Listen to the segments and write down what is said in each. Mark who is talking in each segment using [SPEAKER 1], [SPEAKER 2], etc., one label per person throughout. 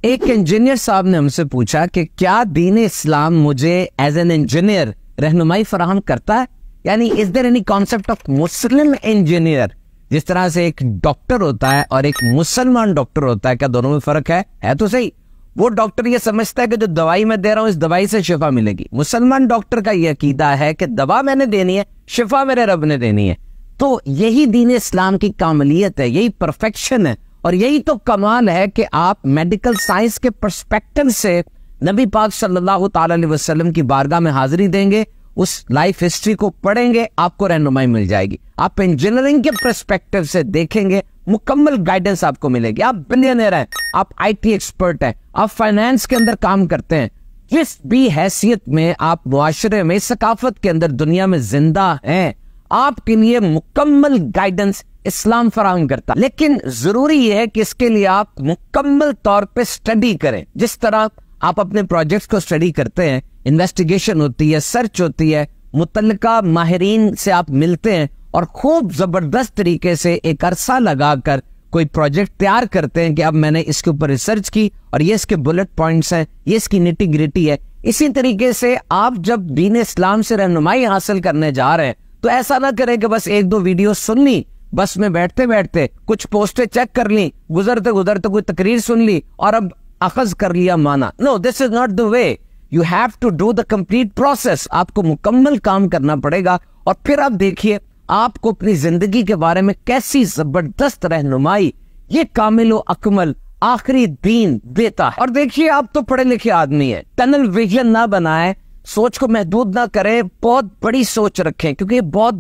[SPEAKER 1] ایک انجینئر صاحب نے ہم سے پوچھا کہ کیا دین اسلام مجھے ایز این انجینئر رہنمائی فراہم کرتا ہے؟ یعنی is there any concept of Muslim engineer? جس طرح سے ایک ڈاکٹر ہوتا ہے اور ایک مسلمان ڈاکٹر ہوتا ہے، کیا دونوں میں فرق ہے؟ تو صحیح، وہ ڈاکٹر یہ سمجھتا ہے کہ جو دوائی میں دے رہا ہوں اس دوائی سے شفا ملے گی، مسلمان ڈاکٹر کا یہ عقیدہ ہے کہ دوا میں نے دینی ہے، شفا میرے رب نے دینی ہے۔ تو یہی دین اسلام کی کاملیت ہے، یہی پرفیکشن ہے، اور یہی تو کمال ہے کہ آپ میڈیکل سائنس کے پرسپیکٹو سے نبی پاک صلی اللہ تعالی علیہ وسلم کی بارگاہ میں حاضری دیں گے، اس لائف ہسٹری کو پڑھیں گے، آپ کو رہنمائی مل جائے گی۔ آپ انجینئرنگ کے پرسپیکٹو سے دیکھیں گے، مکمل گائیڈنس آپ کو ملے گی۔ آپ بلینئر ہیں، آپ آئی ٹی ایکسپرٹ ہیں، آپ فائنانس کے اندر کام کرتے ہیں، جس بھی حیثیت میں آپ معاشرے میں، ثقافت کے اندر، دنیا میں زندہ ہیں، آپ کے لیے مکمل گائیڈنس اسلام فراہم کرتا۔ لیکن ضروری یہ ہے کہ اس کے لیے آپ مکمل طور پہ سٹڈی کریں۔ جس طرح آپ اپنے پروجیکٹس کو سٹڈی کرتے ہیں، انویسٹیگیشن ہوتی ہے، سرچ ہوتی ہے، متعلقہ ماہرین سے آپ ملتے ہیں اور خوب زبردست طریقے سے ایک عرصہ لگا کر کوئی پروجیکٹ تیار کرتے ہیں کہ اب میں نے اس کے اوپر ریسرچ کی اور یہ اس کے بلٹ پوائنٹس ہیں، یہ اس کی نیٹی گریٹی ہے۔ اسی طریقے سے آپ جب دین اسلام سے رہنمائی حاصل کرنے جا رہے ہیں تو ایسا نہ کریں کہ بس ایک دو ویڈیو سن لی، بس میں بیٹھتے بیٹھتے کچھ پوسٹیں چیک کر لی، گزرتے گزرتے کوئی تقریر سن لی اور اب اخذ کر لیا مانا۔ No, this is not the way. You have to do the complete process. آپ کو مکمل کام کرنا پڑے گا، اور پھر آپ دیکھیے آپ کو اپنی زندگی کے بارے میں کیسی زبردست رہنمائی یہ کامل و اکمل آخری دین دیتا ہے۔ اور دیکھیے آپ تو پڑھے لکھے آدمی ہیں، ٹنل ویژن نہ بنائیں، سوچ کو محدود نہ کریں، بہت بڑی سوچ رکھیں، کیونکہ یہ بہت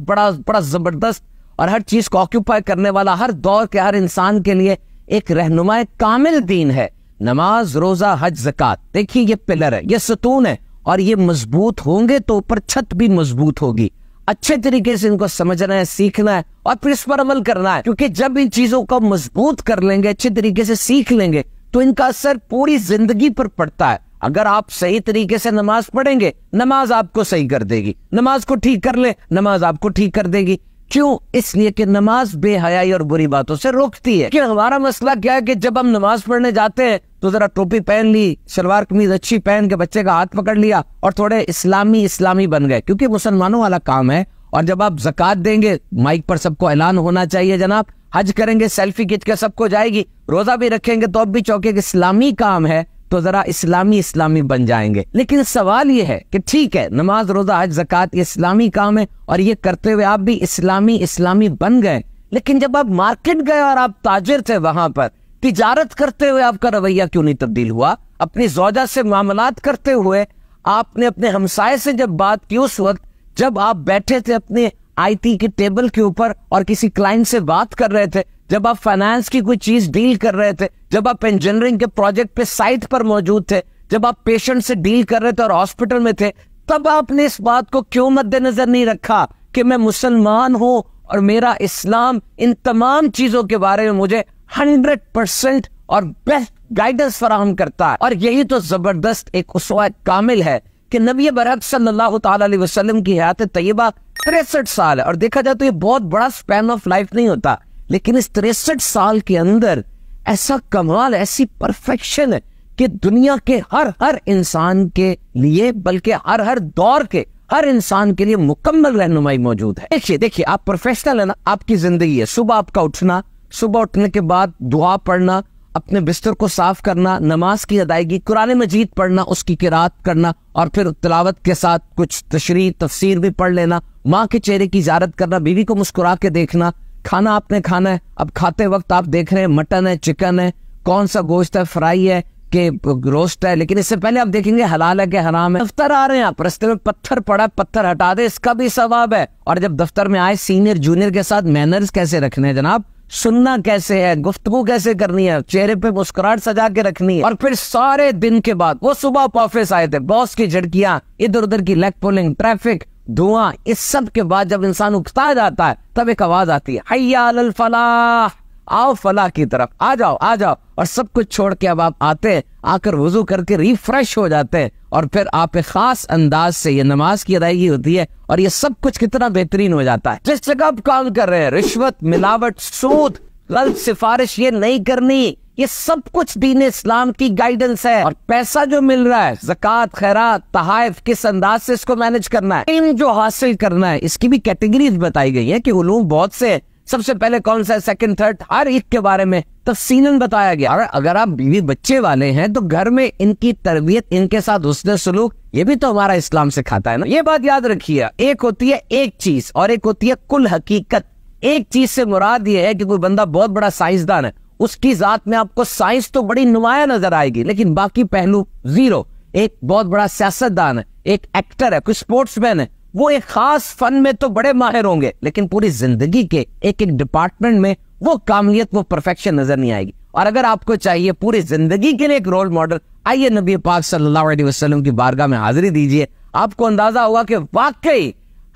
[SPEAKER 1] بڑا زبردست اور ہر چیز کو آکیوپائی کرنے والا، ہر دور کے ہر انسان کے لیے ایک رہنمائی کامل دین ہے۔ نماز، روزہ، حج، زکوٰۃ، دیکھیے یہ پلر ہے، یہ ستون ہے، اور یہ مضبوط ہوں گے تو اوپر چھت بھی مضبوط ہوگی۔ اچھے طریقے سے ان کو سمجھنا ہے، سیکھنا ہے، اور پھر اس پر عمل کرنا ہے، کیونکہ جب ان چیزوں کو مضبوط کر لیں گے، اچھے طریقے سے سیکھ لیں گے، تو ان کا اثر پوری زندگی پر پڑتا ہے۔ اگر آپ صحیح طریقے سے نماز پڑھیں گے، نماز آپ کو صحیح کر دے گی، نماز کو ٹھیک کر لیں، نماز آپ کو ٹھیک کر دے گی۔ کیوں؟ اس لیے کہ نماز بے حیائی اور بری باتوں سے روکتی ہے۔ کہ ہمارا مسئلہ کیا ہے کہ جب ہم نماز پڑھنے جاتے ہیں تو ذرا ٹوپی پہن لی، شلوار قمیض اچھی پہن کے بچے کا ہاتھ پکڑ لیا اور تھوڑے اسلامی بن گئے، کیونکہ مسلمانوں والا کام ہے۔ اور جب آپ زکوٰۃ دیں گے، مائک پر سب کو اعلان ہونا چاہیے جناب، حج کریں گے، سیلفی کھینچ کے سب کو جائے گی، روزہ بھی رکھیں گے تو اب بھی چونکہ اسلامی کام ہے تو ذرا اسلامی بن جائیں گے۔ لیکن سوال یہ ہے کہ ٹھیک ہے، نماز، روزہ، حج، زکوٰۃ یہ اسلامی کام ہے، اور یہ کرتے ہوئے آپ بھی اسلامی بن گئے، لیکن جب آپ مارکیٹ گئے اور آپ تاجر تھے، وہاں پر تجارت کرتے ہوئے آپ کا رویہ کیوں نہیں تبدیل ہوا؟ اپنی زوجہ سے معاملات کرتے ہوئے آپ نے اپنے ہمسائے سے جب بات کی، اس وقت جب آپ بیٹھے تھے اپنے آئی ٹی کے ٹیبل کے اوپر اور کسی کلائنٹ سے بات کر رہے تھے، جب آپ فائنانس کی کوئی چیز ڈیل کر رہے تھے، جب آپ انجینئرنگ کے پروجیکٹ پہ سائٹ پر موجود تھے، جب آپ پیشنٹ سے ڈیل کر رہے تھے اور ہاسپٹل میں تھے، تب آپ نے اس بات کو کیوں مد نظر نہیں رکھا کہ میں مسلمان ہوں اور میرا اسلام ان تمام چیزوں کے بارے میں مجھے 100% اور بیسٹ گائیڈنس فراہم کرتا ہے؟ اور یہی تو زبردست ایک اسوہ کامل ہے کہ نبی برحق صلی اللہ تعالی علیہ وسلم کی حیات طیبہ 63 سال ہے، اور دیکھا جائے تو یہ بہت بڑا سپین آف لائف نہیں ہوتا، لیکن اس 63 سال کے اندر ایسا کمال، ایسی پرفیکشن ہے کہ دنیا کے ہر انسان کے لیے، بلکہ ہر دور کے ہر انسان کے لیے مکمل رہنمائی موجود ہے۔ دیکھیے آپ پروفیشنل ہیں نا، آپ کی زندگی ہے، صبح آپ کا اٹھنا، صبح اٹھنے کے بعد دعا پڑھنا، اپنے بستر کو صاف کرنا، نماز کی ادائیگی، قرآن مجید پڑھنا، اس کی قرات کرنا، اور پھر تلاوت کے ساتھ کچھ تشریح تفسیر بھی پڑھ لینا، ماں کے چہرے کی زیارت کرنا، بیوی کو مسکرا کے دیکھنا، کھانا آپ نے کھانا ہے، اب کھاتے وقت آپ دیکھ رہے ہیں مٹن ہے، چکن ہے، کون سا گوشت ہے، فرائی ہے کہ روسٹ ہے، لیکن اس سے پہلے آپ دیکھیں گے حلال ہے کہ حرام ہے۔ دفتر آ رہے ہیں آپ، رستے میں پتھر پڑا، پتھر ہٹا دے، اس کا بھی ثواب ہے۔ اور جب دفتر میں آئے، سینئر جونیئر کے ساتھ مینرز کیسے رکھنے ہیں جناب، سننا کیسے ہے، گفتگو کیسے کرنی ہے، چہرے پہ مسکراہٹ سجا کے رکھنی ہے۔ اور پھر سارے دن کے بعد وہ صبح آفس آئے تھے، باس کی جھڑکیاں، ادھر ادھر کی لیگ پولنگ، ٹریفک، دھواں، اس سب کے بعد جب انسان اکتا جاتا ہے تب ایک آواز آتی ہے، حی علی الفلاح، آؤ فلاح کی طرف، آ جاؤ آ جاؤ، اور سب کچھ چھوڑ کے اب آپ آتے ہیں، آ کر وضو کر کے ریفریش ہو جاتے ہیں، اور پھر آپ ایک خاص انداز سے یہ نماز کی ادائیگی ہوتی ہے، اور یہ سب کچھ کتنا بہترین ہو جاتا ہے۔ جس جگہ آپ کام کر رہے ہیں، رشوت، ملاوٹ، سود، غلط سفارش یہ نہیں کرنی، یہ سب کچھ دین اسلام کی گائیڈنس ہے۔ اور پیسہ جو مل رہا ہے، زکوٰۃ، خیرات، تحائف، کس انداز سے اس کو مینج کرنا ہے، علم جو حاصل کرنا ہے، اس کی بھی کیٹیگریز بتائی گئی ہیں کہ علوم بہت سے ہیں، سب سے پہلے کون سا ہے، سیکنڈ، تھرڈ، ہر ایک کے بارے میں تفصیلاً بتایا گیا۔ اور اگر آپ بیوی بچے والے ہیں تو گھر میں ان کی تربیت، ان کے ساتھ حسن سلوک، یہ بھی تو ہمارا اسلام سکھاتا ہے نا۔ یہ بات یاد رکھیے، ایک ہوتی ہے ایک چیز اور ایک ہوتی ہے کل حقیقت۔ ایک چیز سے مراد یہ ہے کہ کوئی بندہ بہت بڑا سائنسدان ہے، اس کی ذات میں آپ کو سائنس تو بڑی نمایاں نظر آئے گی لیکن باقی پہلو زیرو۔ ایک بہت بڑا سیاستدان ہے، ایک ایکٹر ہے، کوئی سپورٹس مین ہے، وہ ایک خاص فن میں تو بڑے ماہر ہوں گے لیکن پوری زندگی کے ایک ایک ڈپارٹمنٹ میں وہ کامیت، وہ پرفیکشن نظر نہیں آئے گی۔ اور اگر آپ کو چاہیے پوری زندگی کے لیے ایک رول ماڈل، آئیے نبی پاک صلی اللہ علیہ وسلم کی بارگاہ میں حاضری دیجئے، آپ کو اندازہ ہوگا کہ واقعی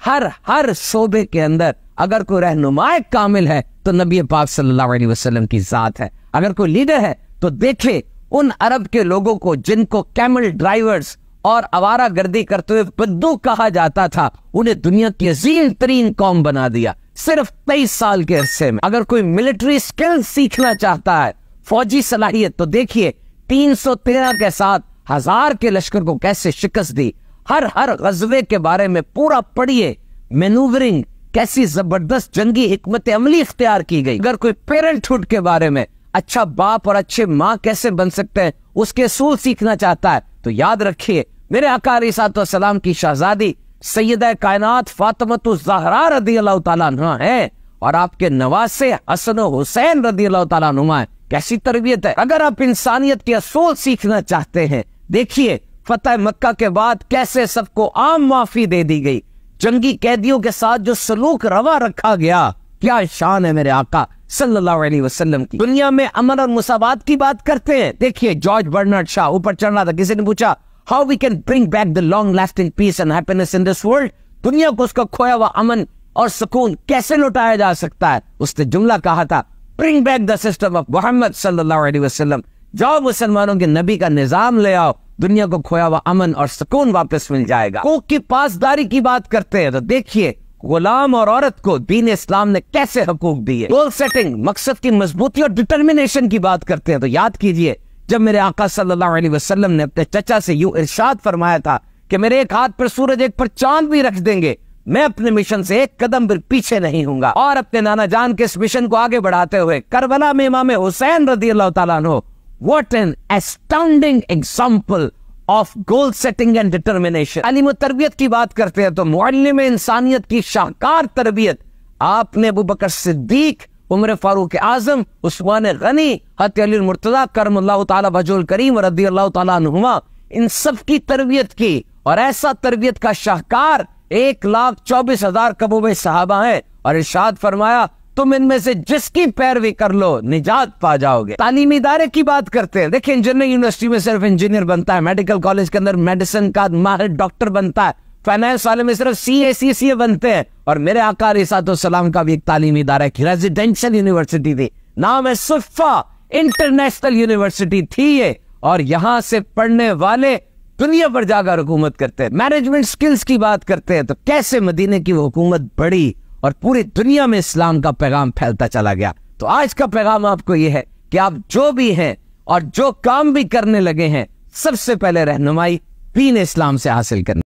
[SPEAKER 1] ہر شعبے کے اندر اگر کوئی رہنما کامل ہے تو نبی پاک صلی اللہ علیہ وسلم کی ذات ہے۔ اگر کوئی لیڈر ہے تو دیکھیں ان عرب کے لوگوں کو جن کو کیمل ڈرائیورز اور آوارہ گردی کرتے ہوئے بدو کہا جاتا تھا، انہیں دنیا کی عظیم ترین قوم بنا دیا صرف 23 سال کے عرصے میں۔ اگر کوئی ملٹری سکل سیکھنا چاہتا ہے، فوجی صلاحیت، تو دیکھیے 313 کے ساتھ 1000 کے لشکر کو کیسے شکست دی۔ ہر غزوے کے بارے میں پورا پڑھیے، مینوورنگ کیسی زبردست جنگی حکمت عملی اختیار کی گئی۔ اگر کوئی پیرنٹ ہوڈ کے بارے میں، اچھا باپ اور اچھے ماں کیسے بن سکتے ہیں، اس کے اصول سیکھنا چاہتا ہے تو یاد رکھیے میرے آقا علیہ الصلوۃ والسلام کی شہزادی سیدہ کائنات فاطمۃ الزہرا رضی اللہ تعالیٰ عنہ ہے اور آپ کے نواسے حسن و حسین رضی اللہ تعالیٰ عنہ ہے۔ کیسی تربیت ہے۔ اگر آپ انسانیت کے اصول سیکھنا چاہتے ہیں، دیکھیے فتح مکہ کے بعد کیسے سب کو عام معافی دے دی گئی، جنگی قیدیوں کے ساتھ جو سلوک روا رکھا گیا، کیا شان ہے میرے آقا صلی اللہ علیہ وسلم کی۔ دنیا میں امن اور مساوات کی بات کرتے ہیں، دیکھیے جارج برنارڈ شاہ اوپر چڑھ رہا تھا، کسی نے پوچھا how we can bring back the long lasting peace and happiness in this world, دنیا کو اس کا کھویا ہوا امن اور سکون کیسے لوٹایا جا سکتا ہے؟ اس نے جملہ کہا تھا bring back the system of Muhammad صلی اللہ علیہ وسلم، جاؤ مسلمانوں کے نبی کا نظام لے آؤ، دنیا کو کھویا ہوا امن اور سکون واپس مل جائے گا۔ حقوق کی پاسداری کی بات کرتے ہیں تو دیکھیے غلام اور عورت کو دین اسلام نے کیسے حقوق دیے۔ گول سیٹنگ، مقصد کی مضبوطی اور ڈٹرمنیشن کی بات کرتے ہیں تو یاد کیجئے جب میرے آقا صلی اللہ علیہ وسلم نے اپنے چچا سے یوں ارشاد فرمایا تھا کہ میرے ایک ہاتھ پر سورج ایک پر چاند بھی رکھ دیں گے، میں اپنے مشن سے ایک قدم بھی پیچھے نہیں ہوں گا۔ اور اپنے نانا جان کے اس مشن کو آگے بڑھاتے ہوئے کربلا میں امام حسین رضی اللہ تعالیٰ عنہ، what an astounding example of goal setting and determination۔ تعلیم و تربیت کی بات کرتے ہیں تو معلم انسانیت کی شاہکار تربیت آپ نے ابوبکر صدیق، عمر فاروق اعظم، عثمان غنی، حضرت علی المرتضیٰ کرم اللہ تعالیٰ وجہ الکریم رضی اللہ تعالیٰ عنہما، ان سب کی تربیت کی۔ اور ایسا تربیت کا شاہکار 1,24,000 کبوبے صحابہ ہیں، اور ارشاد فرمایا تم ان میں سے جس کی پیروی کر لو نجات پا جاؤ گے۔ تعلیمی ادارے کی بات کرتے ہیں، دیکھیں انجینئرنگ یونیورسٹی میں صرف انجینئر بنتا ہے، میڈیکل کالج کے اندر میڈیسن کا ماہر ڈاکٹر بنتا ہے، فائنانس والے میں صرف CA بنتے ہیں۔ اور میرے آقا علیہ الصلوۃ والسلام کا بھی ایک تعلیمی ادارہ ہے، ریزیڈینشل یونیورسٹی تھی، نام ہے صفا انٹرنیشنل یونیورسٹی تھی یہ، اور یہاں سے پڑھنے والے دنیا پر جا کر حکومت کرتے ہیں۔ مینجمنٹ سکلز کی بات کرتے ہیں تو کیسے مدینے کی وہ حکومت بڑی اور پوری دنیا میں اسلام کا پیغام پھیلتا چلا گیا۔ تو آج کا پیغام آپ کو یہ ہے کہ آپ جو بھی ہیں اور جو کام بھی کرنے لگے ہیں، سب سے پہلے رہنمائی دین اسلام سے حاصل کرنا۔